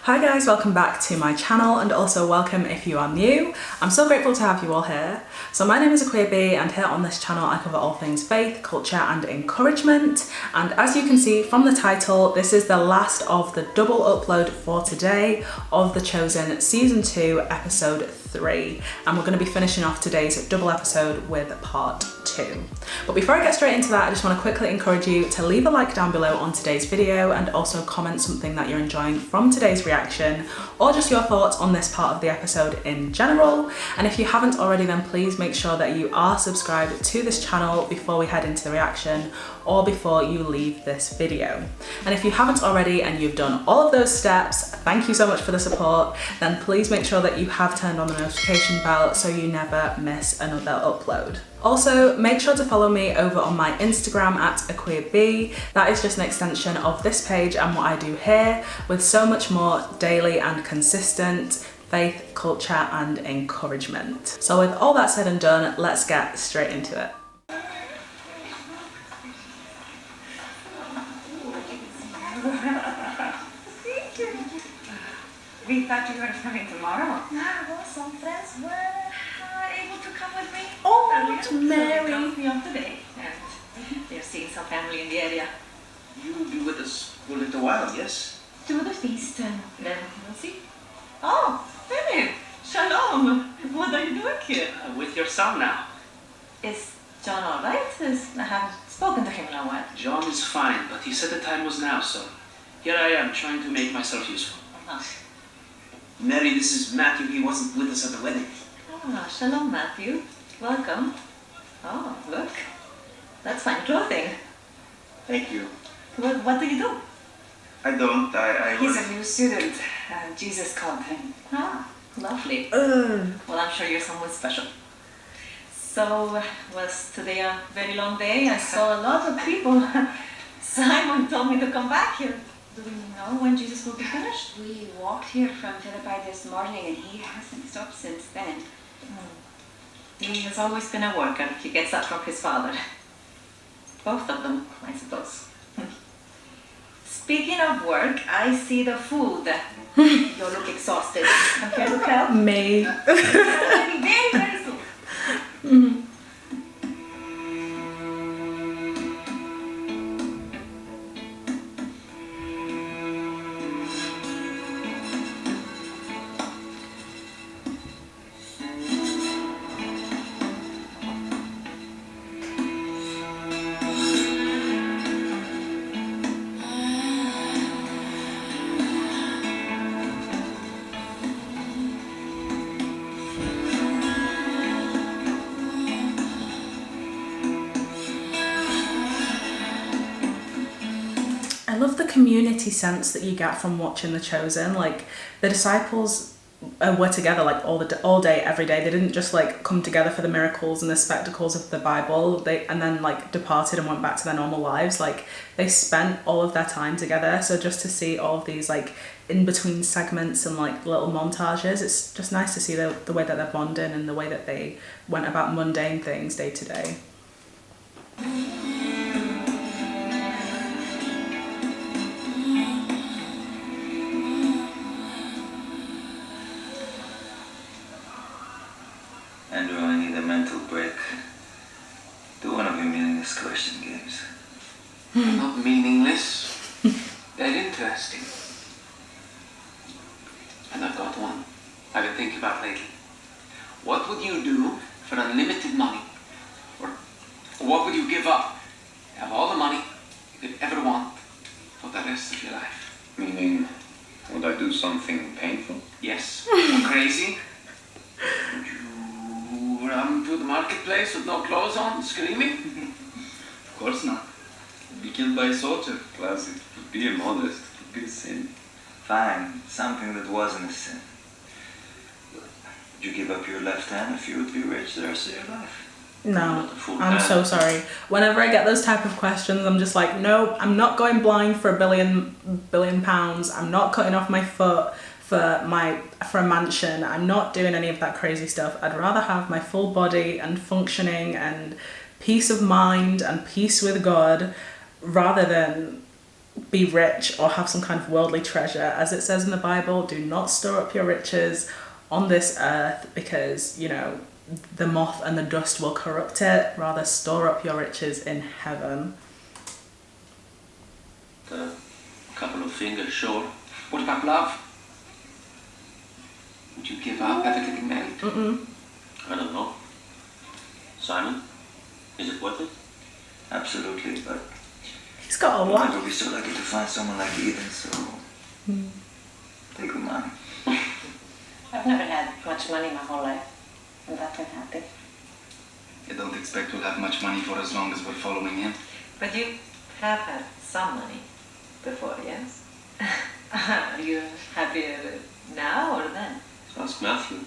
Hi guys, welcome back to my channel and also welcome if you are new. I'm so grateful to have you all here. So my name is AkuaB and here on this channel I cover all things faith, culture and encouragement. And as you can see from the title, this is the last of the double upload for today of The Chosen Season 2 Episode 3. And we're going to be finishing off today's double episode with part 2. But before I get straight into that, I just want to quickly encourage you to leave a like down below on today's video and also comment something that you're enjoying from today's reaction or just your thoughts on this part of the episode in general. And if you haven't already, then please make sure that you are subscribed to this channel before we head into the reaction or before you leave this video. And if you haven't already and you've done all of those steps, thank you so much for the support, then please make sure that you have turned on the notification bell so you never miss another upload. Also, make sure to follow me over on my Instagram at AkuaB. That is just an extension of this page and what I do here, with so much more daily and consistent faith, culture and encouragement. So with all that said and done, let's get straight into it. We thought you were coming tomorrow. Well, some friends were able to come with me. Oh, so Mary. they come on today, and they're seeing some family in the area. You will be with us for a little while, yes? To the feast, and then we'll see. Oh, Philip! Shalom! What are you doing here? With your son now. Is John all right? I haven't spoken to him in a while. John is fine, but he said the time was now, so here I am trying to make myself useful. Mary, this is Matthew. He wasn't with us at the wedding. Ah, shalom, Matthew. Welcome. Oh, look. That's fine clothing. Thank you. What do you do? I don't. He's a new student. Jesus called him. Ah, lovely. Well, I'm sure you're someone special. So, was today a very long day? I saw a lot of people. Simon told me to come back here. Do we know when Jesus will be finished? We walked here from Philippi this morning and he hasn't stopped since then. He has always been a worker. He gets that from his father. Both of them, I suppose. Speaking of work, I see the food. You look exhausted. I'm here to help. Me. I'll be very, very soon. I love the community sense that you get from watching The Chosen. Like, the disciples were together like all day, every day. They didn't just like come together for the miracles and the spectacles of the Bible. And then like departed and went back to their normal lives. Like, they spent all of their time together. So just to see all of these like in between segments and like little montages, it's just nice to see the way that they're bonding and the way that they went about mundane things day to day. Andrew, I need a mental break. Do one of your meaningless question games. Not meaningless. They're interesting. And I've got one I've been thinking about lately. What would you do for unlimited money? Or what would you give up? Have all the money you could ever want for the rest of your life. Meaning, would I do something painful? Yes. Crazy? Would you run through the marketplace with no clothes on, screaming? Of course not. Be killed by a soldier. Classic. Be immodest. Be a sin. Fine. Something that wasn't a sin. Would you give up your left hand if you would be rich the rest of your life? No, I'm so sorry. Whenever I get those type of questions, I'm just like, no, I'm not going blind for a billion pounds. I'm not cutting off my foot for a mansion. I'm not doing any of that crazy stuff. I'd rather have my full body and functioning and peace of mind and peace with God rather than be rich or have some kind of worldly treasure. As it says in the Bible, do not store up your riches on this earth because, you know, the moth and the dust will corrupt it. Rather, store up your riches in heaven. A couple of fingers, sure. What about love? Would you give up after getting married? I don't know. Simon, is it worth it? Absolutely, but He's got a I'll lot. never be so lucky to find someone like Eden, so take the money. I've never had much money my whole life, and I've been happy. You don't expect to have much money for as long as we're following him. But you have had some money before, yes? Are you happier now or then? Ask Matthew.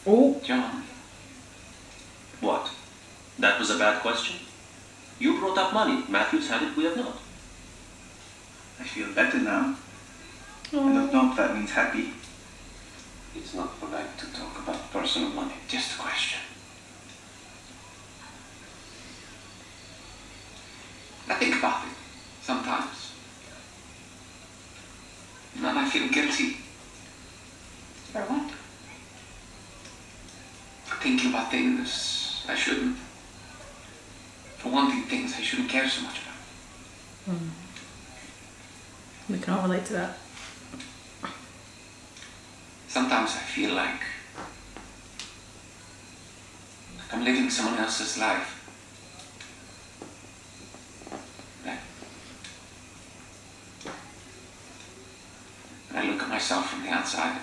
Oh, John. What? That was a bad question? You brought up money. Matthew's had it, we have not. I feel better now. I don't know if that means happy. It's not polite to talk about personal money. Just a question. I think about it sometimes. And I feel guilty For what? for thinking about things I shouldn't. For wanting things I shouldn't care so much about. we can all relate to that. Sometimes I feel like I'm living someone else's life. Like, when I look at myself from the outside,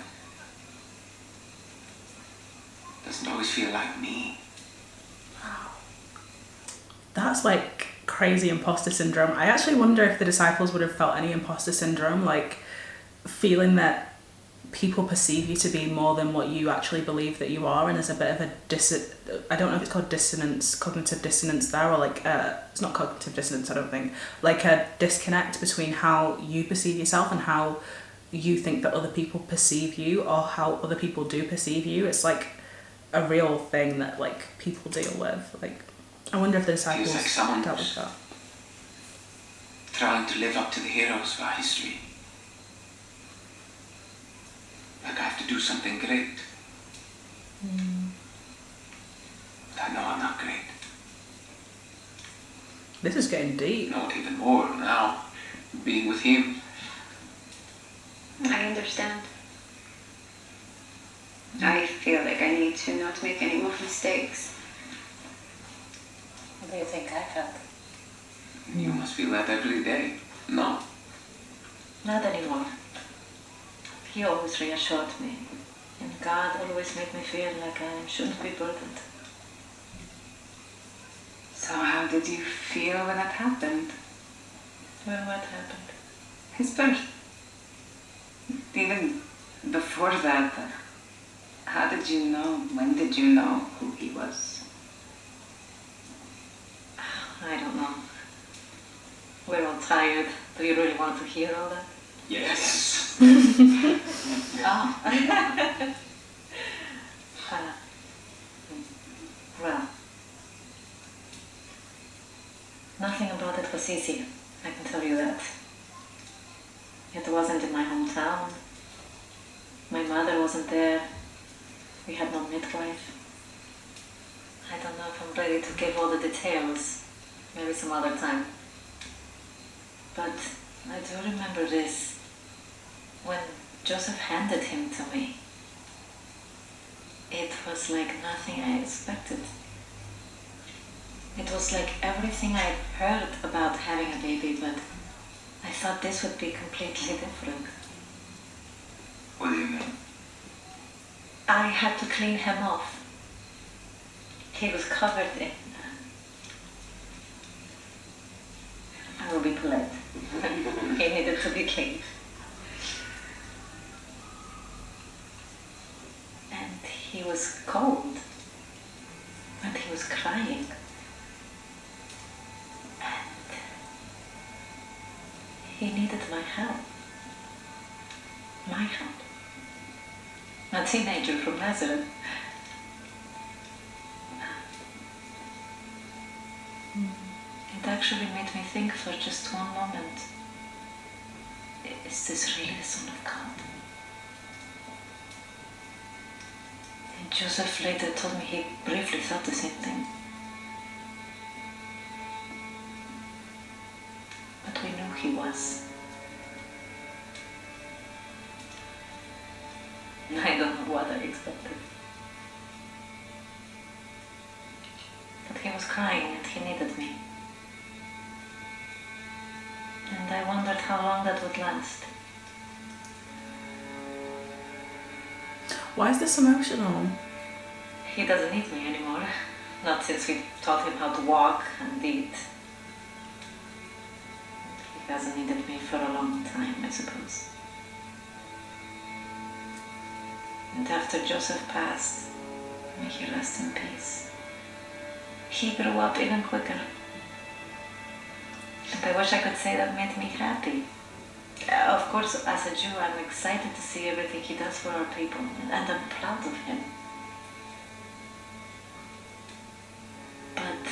it doesn't always feel like me. That's like crazy imposter syndrome. I actually wonder if the disciples would have felt any imposter syndrome, like feeling that people perceive you to be more than what you actually believe that you are, and there's a bit of a I don't know if it's called dissonance, cognitive dissonance there, or like it's not cognitive dissonance, I don't think, like a disconnect between how you perceive yourself and how you think that other people perceive you, or how other people do perceive you. It's like a real thing that like people deal with. Like, I wonder if the disciples Feels like someone dealt was with that. trying to live up to the heroes of our history. Like I have to do something great. But I know I'm not great. This is getting deep. Not even more now, being with him. I understand. I feel like I need to not make any more mistakes. What do you think I felt? You must feel that every day. No? Not anymore. He always reassured me, and God always made me feel like I shouldn't be burdened. So how did you feel when that happened? Well, what happened? His birth. Even before that, how did you know? When did you know who he was? I don't know. We're all tired. Do you really want to hear all that? Yes. Oh. Well, nothing about it was easy, I can tell you that. It wasn't in my hometown. My mother wasn't there. We had no midwife. I don't know if I'm ready to give all the details. Maybe some other time. But I do remember this. When Joseph handed him to me, it was like nothing I expected. It was like everything I'd heard about having a baby, but I thought this would be completely different. What do you mean? I had to clean him off. He was covered in... I will be polite. He needed to be cleaned. And he was cold. And he was crying. And he needed my help. My help. A teenager from Nazareth. It actually actually made me think for just one moment, is this really the Son of God? And Joseph later told me he briefly thought the same thing. But we knew he was. I don't know what I expected. But he was crying and he needed me. And I wondered how long that would last. Why is this emotional? He doesn't need me anymore. Not since we taught him how to walk and eat. He hasn't needed me for a long time, I suppose. And after Joseph passed, may he rest in peace, he grew up even quicker. And I wish I could say that made me happy. Of course, as a Jew, I'm excited to see everything he does for our people, and I'm proud of him. But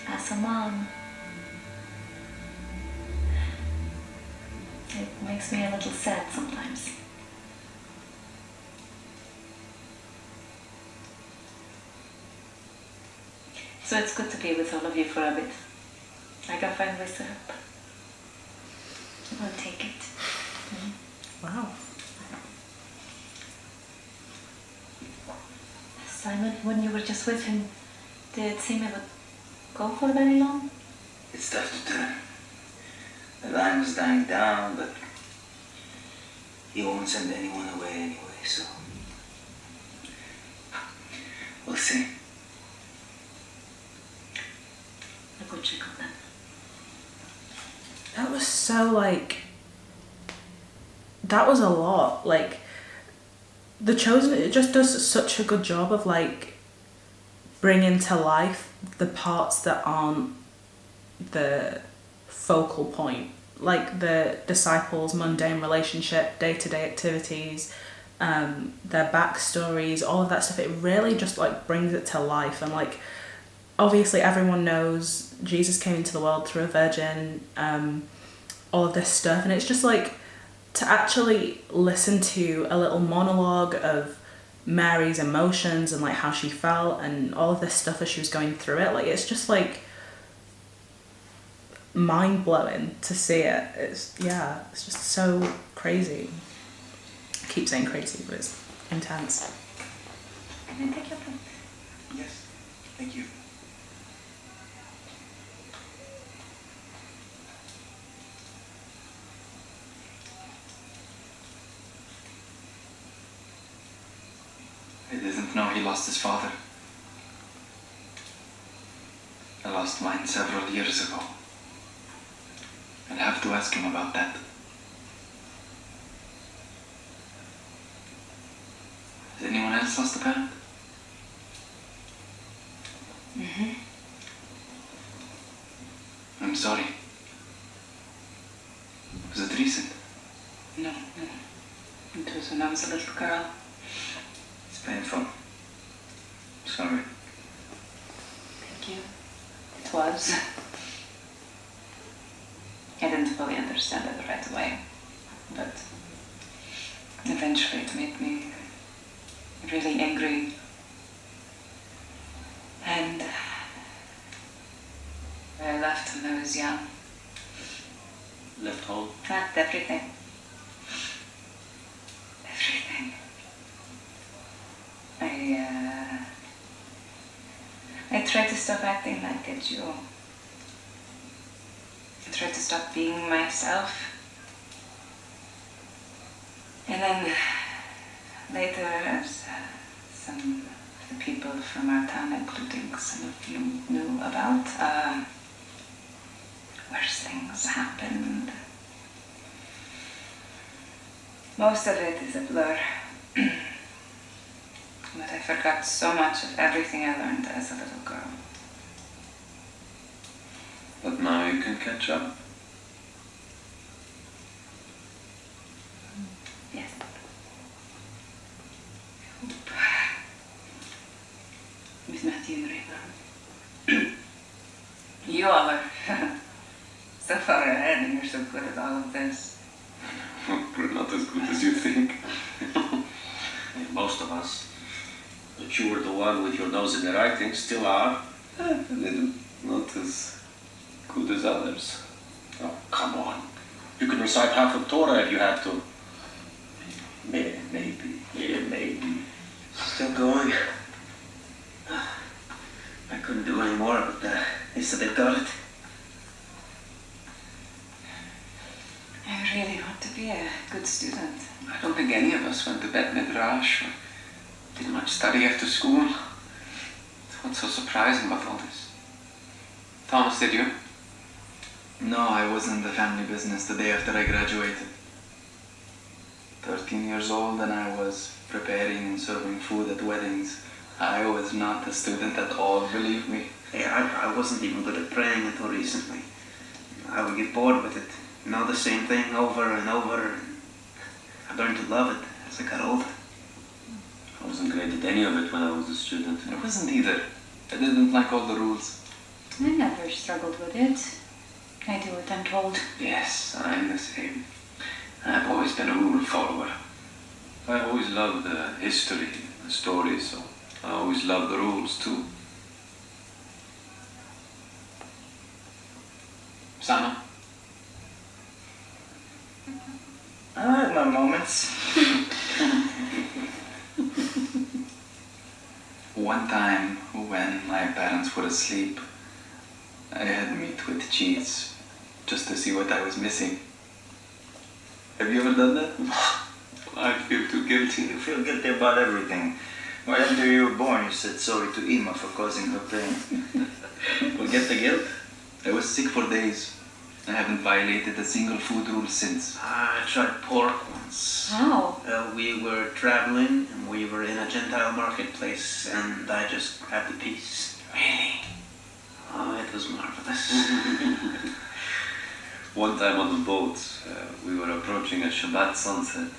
as a mom, it makes me a little sad sometimes. So it's good to be with all of you for a bit. I can find ways to help. I'll take it. Wow. Simon, when you were just with him, did it seem it would go for very long? It's tough to tell. The line was dying down, but he won't send anyone away anyway, so we'll see. A good check on them. That was so like, that was a lot. Like, The Chosen, it just does such a good job of like bringing to life the parts that aren't the focal point, like the disciples' mundane relationship, day-to-day activities, their backstories, all of that stuff. It really just like brings it to life. And like, obviously everyone knows Jesus came into the world through a virgin, all of this stuff, and it's just like to actually listen to a little monologue of Mary's emotions and like how she felt and all of this stuff as she was going through it. Like, it's just like mind-blowing to see it. It's just so crazy. I keep saying crazy, but it's intense. Can I take your pen? Yes, thank you. I didn't know he lost his father. I lost mine several years ago. I'll have to ask him about that. Has anyone else lost a parent? Mm-hmm. I'm sorry. Was it recent? No. It was when I was a little girl. It's painful. Sorry. Thank you. It was. I didn't fully understand it right away, but eventually it made me really angry. And I left when I was young. Left home. Left everything. Everything. I tried to stop acting like a Jew. I tried to stop being myself. And then later, as some of the people from our town, including some of you knew about, worse things happened. Most of it is a blur. But I forgot so much of everything I learned as a little girl. But now you can catch up. Yes. With Matthew and Rayman. about this. We're not as good as you think. Most of us. But you were the one with your nose in the writing, still are. A little. Not as good as others. Oh, come on. You could recite half of Torah if you had to. Yeah, maybe. Yeah, maybe. Still going. I couldn't do any more, but they said they got it. I really want to be a good student. I don't think any of us went to Bet Midrash or did much study after school. What's so surprising about all this? Thomas, did you? No, I was in the family business the day after I graduated. 13 years old and I was preparing and serving food at weddings. I was not a student at all, believe me. Hey, I wasn't even good at praying until recently. I would get bored with it. You know, the same thing over and over. I learned to love it as I got older. I wasn't great at any of it when I was a student. I wasn't either. I didn't like all the rules. I never struggled with it. I do what I'm told. Yes, I'm the same. I've always been a rule follower. I've always loved the history, the stories, so I always loved the rules too. Sama? I had my moments. One time, when my parents were asleep, I had meat with cheese, just to see what I was missing. Have you ever done that? I feel too guilty. You feel guilty about everything. Right after you were born, you said sorry to Ima for causing her pain. Forget the guilt. I was sick for days. I haven't violated a single food rule since. I tried pork once. How? We were traveling and we were in a Gentile marketplace and I just grabbed a piece. Really? Oh, it was marvelous. One time on the boat, we were approaching a Shabbat sunset.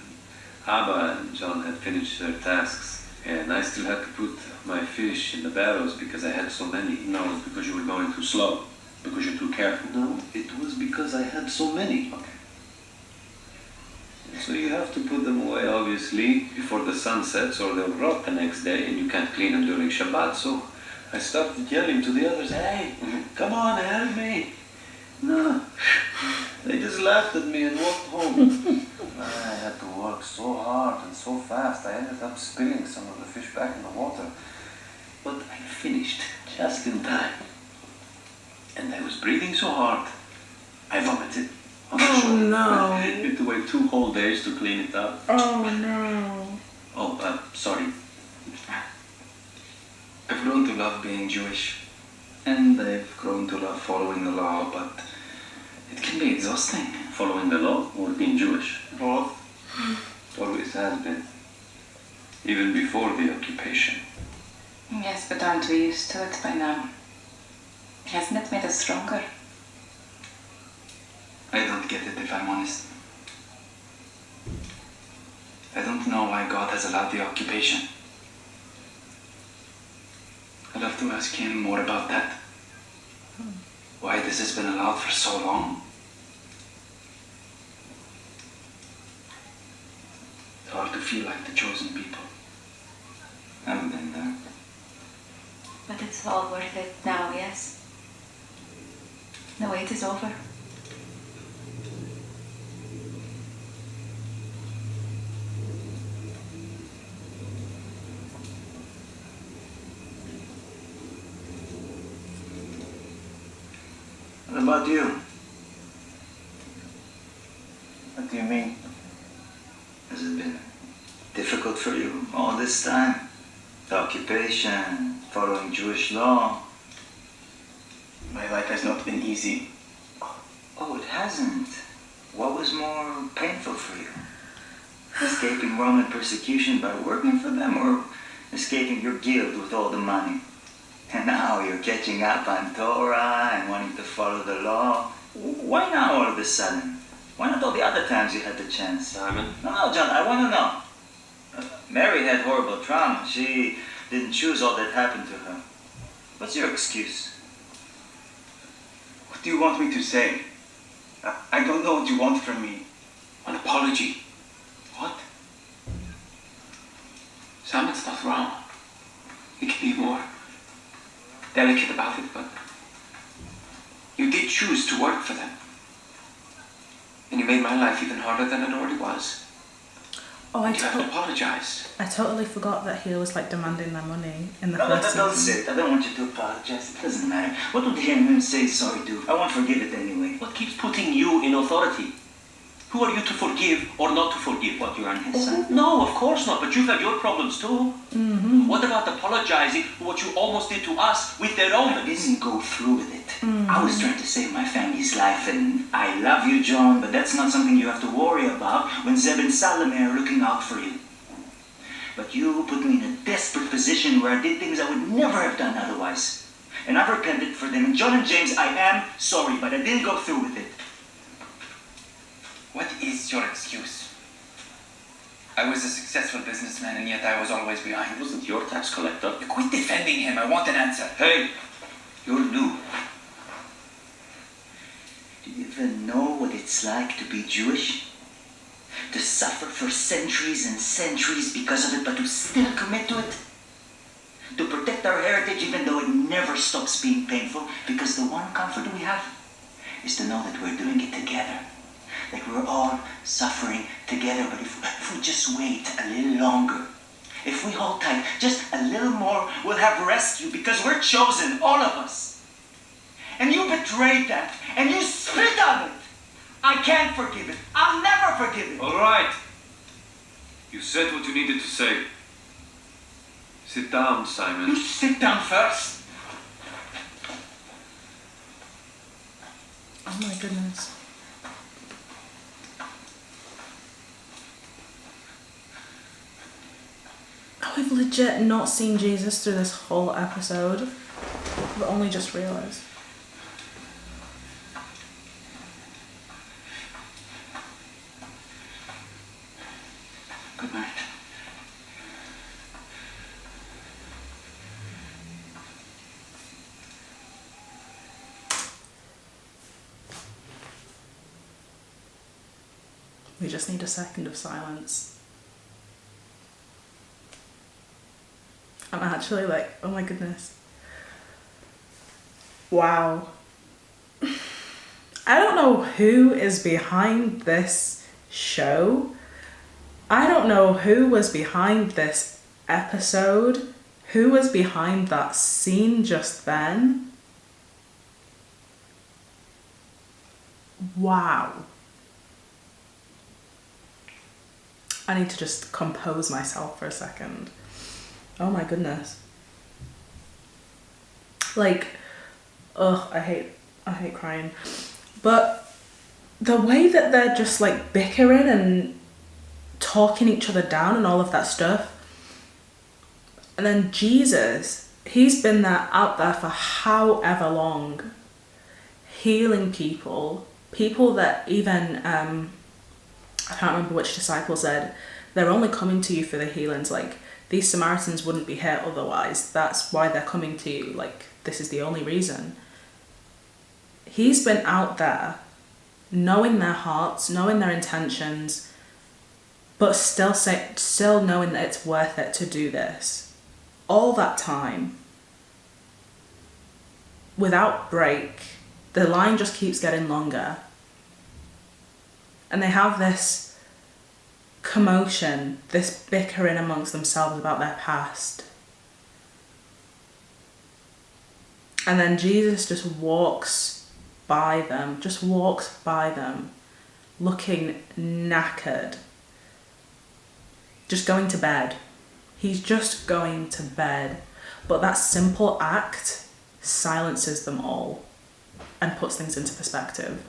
Abba and John had finished their tasks, and I still had to put my fish in the barrels because I had so many. No, it's because you were going too slow. Because you're too careful. No, it was because I had so many. Okay. So you have to put them away, obviously, before the sun sets, or they'll rot the next day, and you can't clean them during Shabbat. So I started yelling to the others, "Hey, come on, help me!" No, they just laughed at me and walked home. I had to work so hard and so fast, I ended up spilling some of the fish back in the water. But I finished just in time. And I was breathing so hard, I vomited. Oh no. You had to wait 2 whole days to clean it up. Oh no. Oh, sorry. I've grown to love being Jewish, and I've grown to love following the law, but it can be exhausting. Following the law or being Jewish? Both. Always has been. Even before the occupation. Yes, but aren't we used to it by now? Hasn't it made us stronger? I don't get it, if I'm honest. I don't know why God has allowed the occupation. I'd love to ask him more about that. Why this has been allowed for so long. It's hard to feel like the chosen people. I've been there. But it's all worth it now, yes? The wait is over. What about you? What do you mean? Has it been difficult for you all this time? The occupation, following Jewish law? My life has not been easy. Oh, it hasn't. What was more painful for you? Escaping Roman persecution by working for them, or escaping your guilt with all the money? And now you're catching up on Torah and wanting to follow the law. Why now all of a sudden? Why not all the other times you had the chance? Simon? No, John, I want to know. Mary had horrible trauma. She didn't choose all that happened to her. What's your excuse? What do you want me to say? I don't know what you want from me. An apology. What? Sam, it's not wrong. You can be more delicate about it, but you did choose to work for them. And you made my life even harder than it already was. Oh, You haven't apologized. I totally forgot that he was like demanding their money in the No, first don't season. say it. I don't want you to apologize. It doesn't matter. What would hearing him say sorry do? I won't forgive it anyway. What keeps putting you in authority? Who are you to forgive or not to forgive? What, you're on his side? No, of course not, but you've had your problems too. What about apologizing for what you almost did to us with their own? I didn't go through with it. I was trying to save my family's life, and I love you, John, but that's not something you have to worry about when Zeb and Salome are looking out for you. But you put me in a desperate position where I did things I would never have done otherwise. And I've repented for them. And John and James, I am sorry, but I didn't go through with it. What is your excuse? I was a successful businessman and yet I was always behind. He wasn't your tax collector. You quit defending him. I want an answer. Hey, you're new. Do you even know what it's like to be Jewish? To suffer for centuries and centuries because of it, but to still commit to it? To protect our heritage even though it never stops being painful, because the one comfort we have is to know that we're doing it together. Like we're all suffering together, but if we just wait a little longer, if we hold tight just a little more, we'll have rescue because we're chosen, all of us. And you betrayed that, and you spit on it. I can't forgive it. I'll never forgive it. All right. You said what you needed to say. Sit down, Simon. You sit down first. Oh my goodness. Oh, we've legit not seen Jesus through this whole episode. We've only just realised. Good night. We just need a second of silence. I'm actually like, oh my goodness. Wow. I don't know who is behind this show. I don't know who was behind this episode, who was behind that scene just then. Wow. I need to just compose myself for a second. Oh my goodness. Like, ugh, I hate crying. But the way that they're just like bickering and talking each other down and all of that stuff. And then Jesus, he's been there out there for however long, healing people that even, I can't remember which disciple said, they're only coming to you for the healings. Like, these Samaritans wouldn't be here otherwise. That's why they're coming to you. Like, this is the only reason. He's been out there, knowing their hearts, knowing their intentions, but still knowing that it's worth it to do this. All that time, without break, the line just keeps getting longer. And they have this commotion, this bickering amongst themselves about their past. And then Jesus just walks by them, looking knackered. Just going to bed. He's just going to bed. But that simple act silences them all and puts things into perspective.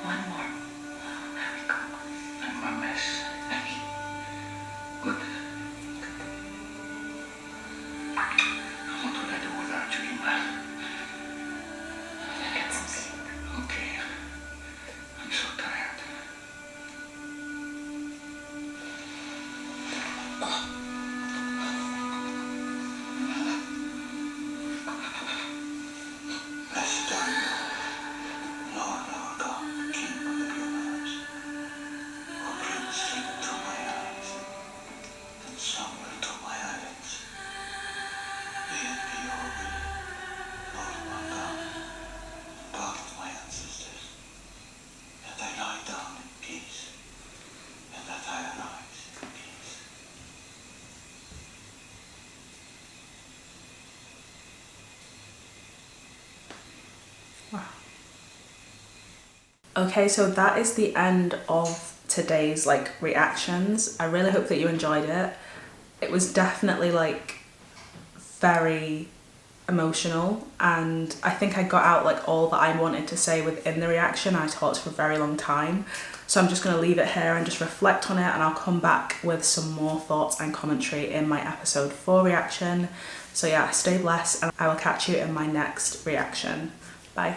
One more. There we go. I'm a mess. Good. What would I do without you, Ima? Get some sleep. Okay. I'm so tired. Blessed are you, Lord our God, King of the universe, who brings sleep to my eyes and slumber to my eyelids. Be it be your will, Lord my God, God of my ancestors, that I lie down in peace, and that I arise in peace. Okay, so that is the end of today's like reactions. I really hope that you enjoyed it. It was definitely like very emotional, and I think I got out like all that I wanted to say within the reaction. I talked for a very long time, so I'm just going to leave it here and just reflect on it, and I'll come back with some more thoughts and commentary in my episode 4 reaction. So yeah, stay blessed, and I will catch you in my next reaction. Bye.